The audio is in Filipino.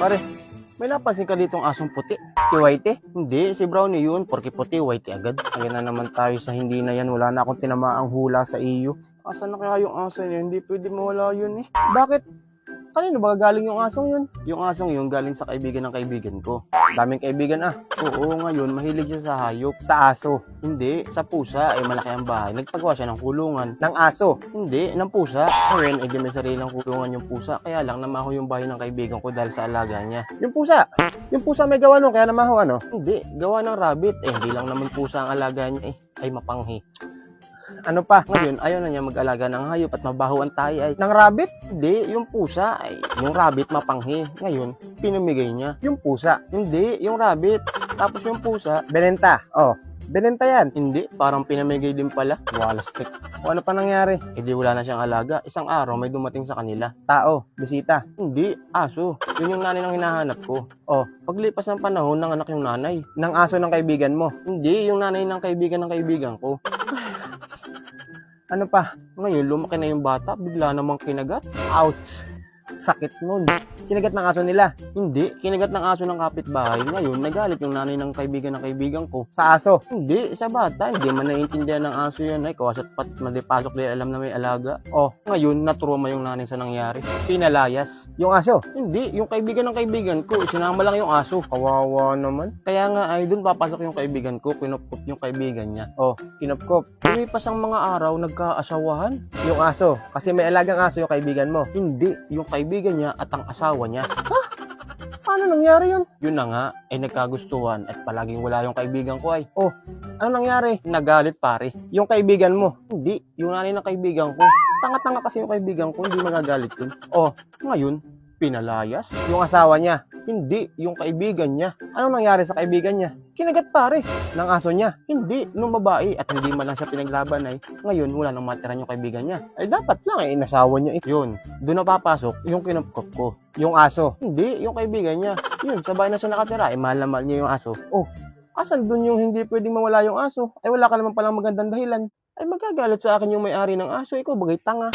Pare, may napansin ka ditong asong puti. Si Whitey? Hindi, si Brownie yun. Porke puti, Whitey agad. Kaya na naman tayo sa hindi na yan. Wala na akong tinamaang hula sa iyo. Asan na kaya yung aso niya? Hindi pwede mawala yun eh. Bakit? Kanino ba galing yung asong yun? Yung asong yun galing sa kaibigan ng kaibigan ko. Daming kaibigan ah. Oo, ngayon mahilig siya sa hayop. Sa aso. Hindi, sa pusa. Eh malaki ang bahay. Nagpagawa siya ng kulungan. Ng aso. Hindi, ng pusa. Ngayon, eh may sariling kulungan yung pusa. Kaya lang namaho yung bahay ng kaibigan ko dahil sa alaga niya. Yung pusa! Yung pusa may gawa nun, kaya namaho ano? Hindi, gawa ng rabbit. Eh hindi lang naman pusa ang alaga niya eh. Ay mapanghi. Ano pa? Ngayon, ayaw na niya mag-alaga ng hayop at mabaho ang tayo ay. Ng rabbit? Hindi, yung pusa. Ay, yung rabbit mapanghi. Ngayon, pinamigay niya. Yung pusa? Hindi, yung rabbit. Tapos yung pusa, benenta. Oh, benenta yan. Hindi, parang pinamigay din pala. Walas trick. O ano pa nangyari? Eh di wala na siyang alaga. Isang araw may dumating sa kanila. Tao, bisita. Hindi, aso. Yun yung nanay ng hinahanap ko. Oh, paglipas ng panahon, nanganak yung nanay. Ng aso ng kaibigan mo. Hindi, yung nanay ng kaibigan ko. Ano pa? Ngayon, lumaki na yung bata, bigla namang kinagat. Ouch! Sakit nun. Kinagat ng aso nila. Hindi, kinagat ng aso ng kapitbahay. Ngayon, nagalit yung nanay ng kaibigan ko. Sa aso? Hindi, sa bata. Hindi man naiintindihan ng aso yan. Ay, kawasa't pat madipasok din alam na may alaga. Oh, ngayon, naturuma yung nanay sa nangyari. Pinalayas. Yung aso? Hindi, yung kaibigan ng kaibigan ko. Sinama lang yung aso. Kawawa naman. Kaya nga ay, dun papasok yung kaibigan ko. Kinupkup yung kaibigan niya. Oh, kinupkup. Lumipas ang mga araw, nagkaasawahan. Yung aso. Kasi may alagang aso yung kaibigan mo. Hindi, yung kaibigan niya at ang asawa niya. Ha? Paano nangyari yun? Yun na nga, ay nagkagustuhan at palaging wala yung kaibigan ko ay. Oh, ano nangyari? Nagalit pare. Yung kaibigan mo. Hindi, yung nanay ng kaibigan ko. Tanga-tanga kasi yung kaibigan ko, hindi magagalit yun. Oh, ngayon, pinalayas. Yung asawa niya. Hindi, yung kaibigan niya. Anong nangyari sa kaibigan niya? Kinagat pare ng aso niya. Hindi, nung babae at hindi man lang siya pinaglaban ay ngayon wala nang matiran yung kaibigan niya. Ay dapat lang ay inasawa niya eh. Yun, doon na papasok yung kinupkop ko. Yung aso. Hindi, yung kaibigan niya. Yun, sabay na siya nakatira. Ay mahal na mahal niya yung aso. Oh, asan doon yung hindi pwedeng mawala yung aso? Ay wala ka naman palang magandang dahilan. Ay magagalit sa akin yung may-ari ng aso. Ikaw bagay tanga.